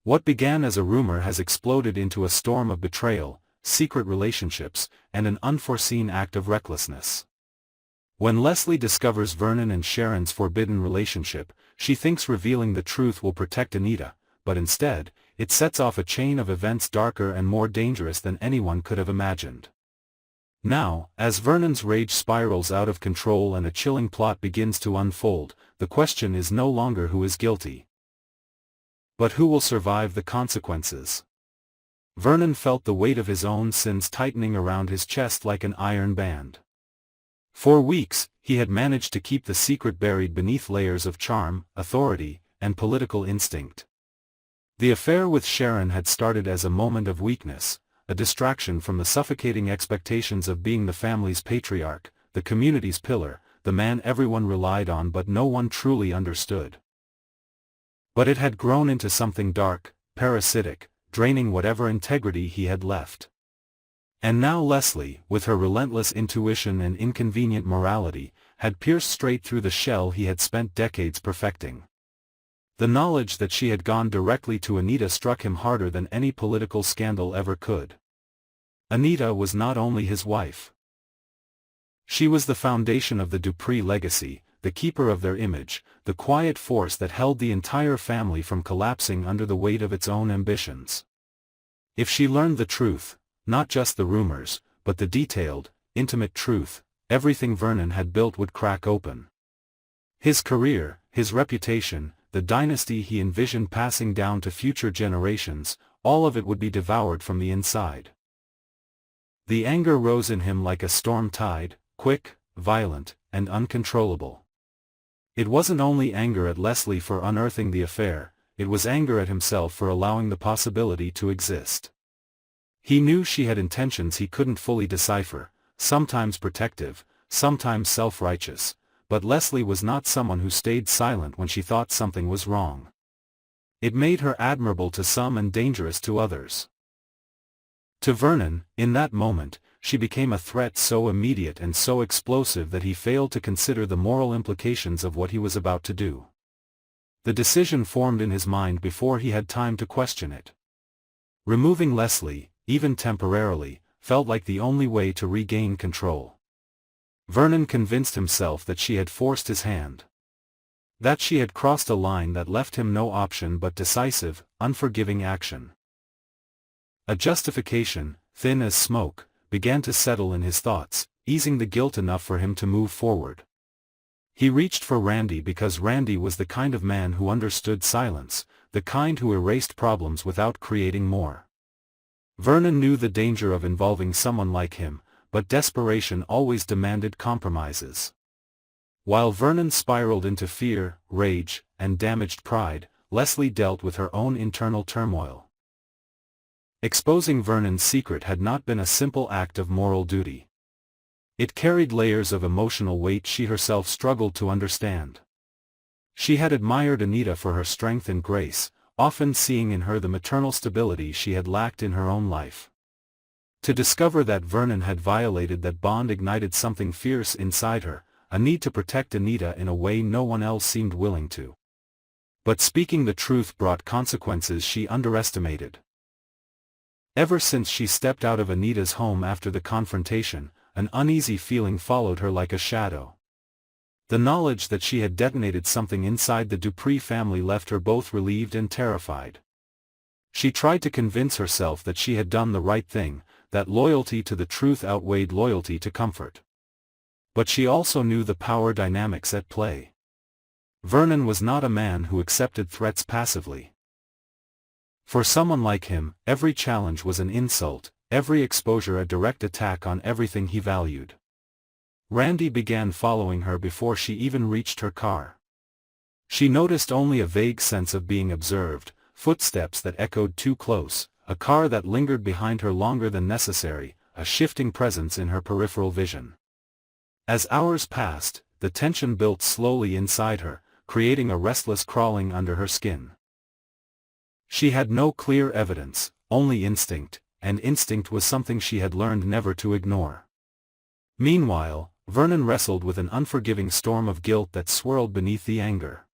What began as a rumor has exploded into a storm of betrayal, secret relationships, and an unforeseen act of recklessness. When Leslie discovers Vernon and Sharon's forbidden relationship, she thinks revealing the truth will protect Anita, but instead, it sets off a chain of events darker and more dangerous than anyone could have imagined. Now, as Vernon's rage spirals out of control and a chilling plot begins to unfold, the question is no longer who is guilty, but who will survive the consequences. Vernon felt the weight of his own sins tightening around his chest like an iron band. For weeks, he had managed to keep the secret buried beneath layers of charm, authority, and political instinct. The affair with Sharon had started as a moment of weakness, a distraction from the suffocating expectations of being the family's patriarch, the community's pillar, the man everyone relied on but no one truly understood. But it had grown into something dark, parasitic, draining whatever integrity he had left. And now Leslie, with her relentless intuition and inconvenient morality, had pierced straight through the shell he had spent decades perfecting. The knowledge that she had gone directly to Anita struck him harder than any political scandal ever could. Anita was not only his wife. She was the foundation of the Dupree legacy, the keeper of their image, the quiet force that held the entire family from collapsing under the weight of its own ambitions. If she learned the truth, not just the rumors, but the detailed, intimate truth, everything Vernon had built would crack open. His career, his reputation, the dynasty he envisioned passing down to future generations, all of it would be devoured from the inside. The anger rose in him like a storm tide, quick, violent, and uncontrollable. It wasn't only anger at Leslie for unearthing the affair, it was anger at himself for allowing the possibility to exist. He knew she had intentions he couldn't fully decipher, sometimes protective, sometimes self-righteous, but Leslie was not someone who stayed silent when she thought something was wrong. It made her admirable to some and dangerous to others. To Vernon, in that moment, she became a threat so immediate and so explosive that he failed to consider the moral implications of what he was about to do. The decision formed in his mind before he had time to question it. Removing Leslie, even temporarily, felt like the only way to regain control. Vernon convinced himself that she had forced his hand. That she had crossed a line that left him no option but decisive, unforgiving action. A justification, thin as smoke, began to settle in his thoughts, easing the guilt enough for him to move forward. He reached for Randy because Randy was the kind of man who understood silence, the kind who erased problems without creating more. Vernon knew the danger of involving someone like him, but desperation always demanded compromises. While Vernon spiraled into fear, rage, and damaged pride, Leslie dealt with her own internal turmoil. Exposing Vernon's secret had not been a simple act of moral duty. It carried layers of emotional weight she herself struggled to understand. She had admired Anita for her strength and grace, often seeing in her the maternal stability she had lacked in her own life. To discover that Vernon had violated that bond ignited something fierce inside her, a need to protect Anita in a way no one else seemed willing to. But speaking the truth brought consequences she underestimated. Ever since she stepped out of Anita's home after the confrontation, an uneasy feeling followed her like a shadow. The knowledge that she had detonated something inside the Dupree family left her both relieved and terrified. She tried to convince herself that she had done the right thing, that loyalty to the truth outweighed loyalty to comfort. But she also knew the power dynamics at play. Vernon was not a man who accepted threats passively. For someone like him, every challenge was an insult, every exposure a direct attack on everything he valued. Randy began following her before she even reached her car. She noticed only a vague sense of being observed, footsteps that echoed too close, a car that lingered behind her longer than necessary, a shifting presence in her peripheral vision. As hours passed, the tension built slowly inside her, creating a restless crawling under her skin. She had no clear evidence, only instinct, and instinct was something she had learned never to ignore. Meanwhile, Vernon wrestled with an unforgiving storm of guilt that swirled beneath the anger.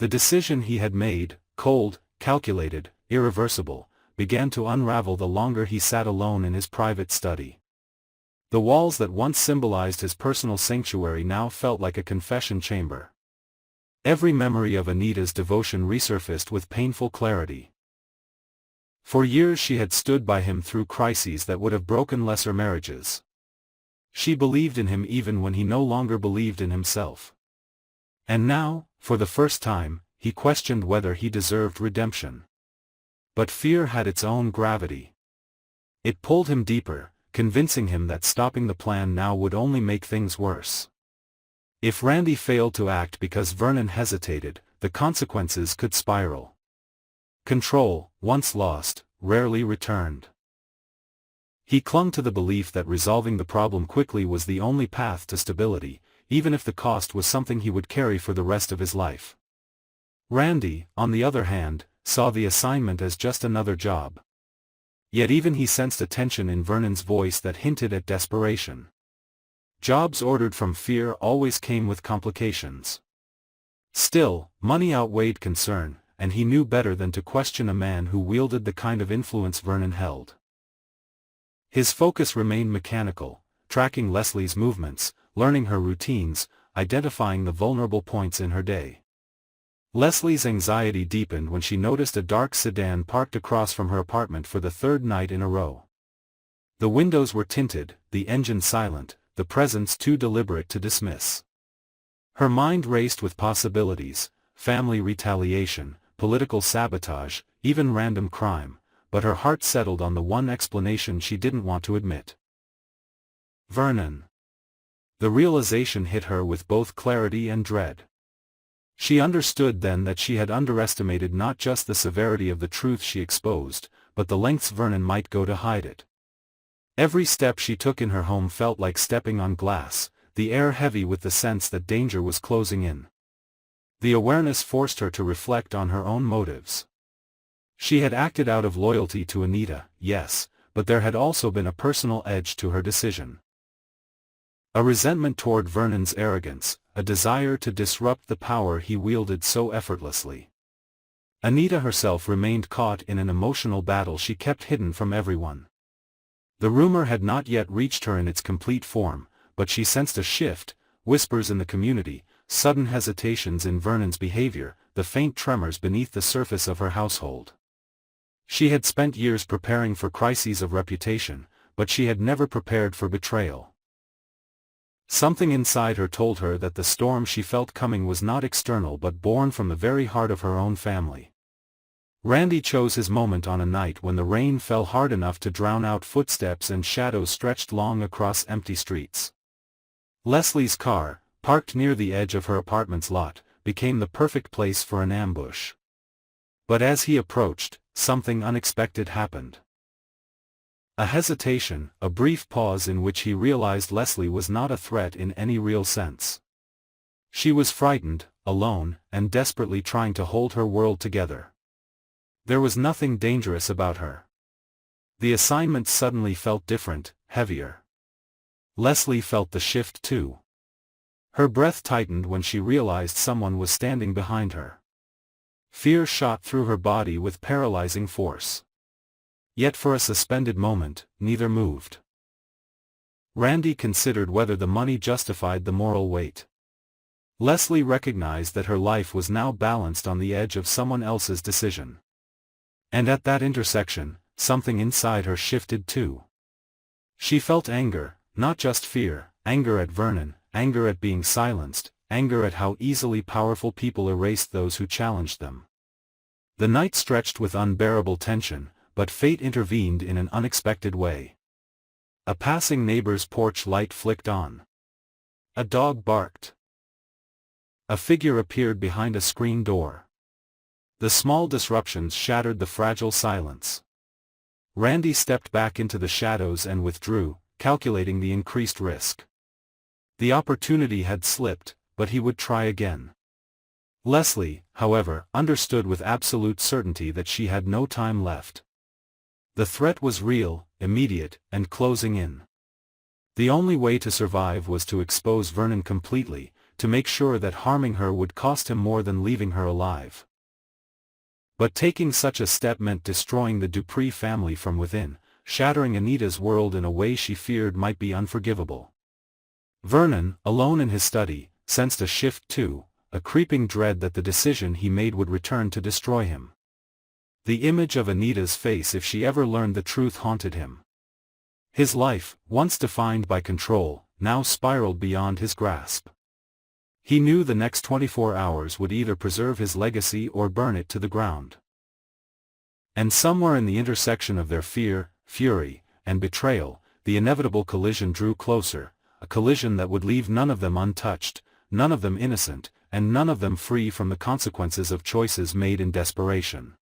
The decision he had made, cold, calculated, irreversible, began to unravel the longer he sat alone in his private study. The walls that once symbolized his personal sanctuary now felt like a confession chamber. Every memory of Anita's devotion resurfaced with painful clarity. For years she had stood by him through crises that would have broken lesser marriages. She believed in him even when he no longer believed in himself. And now, for the first time, he questioned whether he deserved redemption. But fear had its own gravity. It pulled him deeper, convincing him that stopping the plan now would only make things worse. If Randy failed to act because Vernon hesitated, the consequences could spiral. Control, once lost, rarely returned. He clung to the belief that resolving the problem quickly was the only path to stability, even if the cost was something he would carry for the rest of his life. Randy, on the other hand, saw the assignment as just another job. Yet even he sensed a tension in Vernon's voice that hinted at desperation. Jobs ordered from fear always came with complications. Still, money outweighed concern, and he knew better than to question a man who wielded the kind of influence Vernon held. His focus remained mechanical, tracking Leslie's movements, learning her routines, identifying the vulnerable points in her day. Leslie's anxiety deepened when she noticed a dark sedan parked across from her apartment for the third night in a row. The windows were tinted, the engine silent, the presence too deliberate to dismiss. Her mind raced with possibilities: family retaliation, political sabotage, even random crime, but her heart settled on the one explanation she didn't want to admit. Vernon. The realization hit her with both clarity and dread. She understood then that she had underestimated not just the severity of the truth she exposed, but the lengths Vernon might go to hide it. Every step she took in her home felt like stepping on glass, the air heavy with the sense that danger was closing in. The awareness forced her to reflect on her own motives. She had acted out of loyalty to Anita, yes, but there had also been a personal edge to her decision. A resentment toward Vernon's arrogance, a desire to disrupt the power he wielded so effortlessly. Anita herself remained caught in an emotional battle she kept hidden from everyone. The rumor had not yet reached her in its complete form, but she sensed a shift, whispers in the community, sudden hesitations in Vernon's behavior, the faint tremors beneath the surface of her household. She had spent years preparing for crises of reputation, but she had never prepared for betrayal. Something inside her told her that the storm she felt coming was not external but born from the very heart of her own family. Randy chose his moment on a night when the rain fell hard enough to drown out footsteps and shadows stretched long across empty streets. Leslie's car, parked near the edge of her apartment's lot, became the perfect place for an ambush. But as he approached, something unexpected happened. A hesitation, a brief pause in which he realized Leslie was not a threat in any real sense. She was frightened, alone, and desperately trying to hold her world together. There was nothing dangerous about her. The assignment suddenly felt different, heavier. Leslie felt the shift too. Her breath tightened when she realized someone was standing behind her. Fear shot through her body with paralyzing force. Yet for a suspended moment, neither moved. Randy considered whether the money justified the moral weight. Leslie recognized that her life was now balanced on the edge of someone else's decision. And at that intersection, something inside her shifted too. She felt anger, not just fear, anger at Vernon, anger at being silenced, anger at how easily powerful people erased those who challenged them. The night stretched with unbearable tension, but fate intervened in an unexpected way. A passing neighbor's porch light flicked on. A dog barked. A figure appeared behind a screen door. The small disruptions shattered the fragile silence. Randy stepped back into the shadows and withdrew, calculating the increased risk. The opportunity had slipped, but he would try again. Leslie, however, understood with absolute certainty that she had no time left. The threat was real, immediate, and closing in. The only way to survive was to expose Vernon completely, to make sure that harming her would cost him more than leaving her alive. But taking such a step meant destroying the Dupree family from within, shattering Anita's world in a way she feared might be unforgivable. Vernon, alone in his study, sensed a shift too, a creeping dread that the decision he made would return to destroy him. The image of Anita's face if she ever learned the truth haunted him. His life, once defined by control, now spiraled beyond his grasp. He knew the next 24 hours would either preserve his legacy or burn it to the ground. And somewhere in the intersection of their fear, fury, and betrayal, the inevitable collision drew closer, a collision that would leave none of them untouched, none of them innocent, and none of them free from the consequences of choices made in desperation.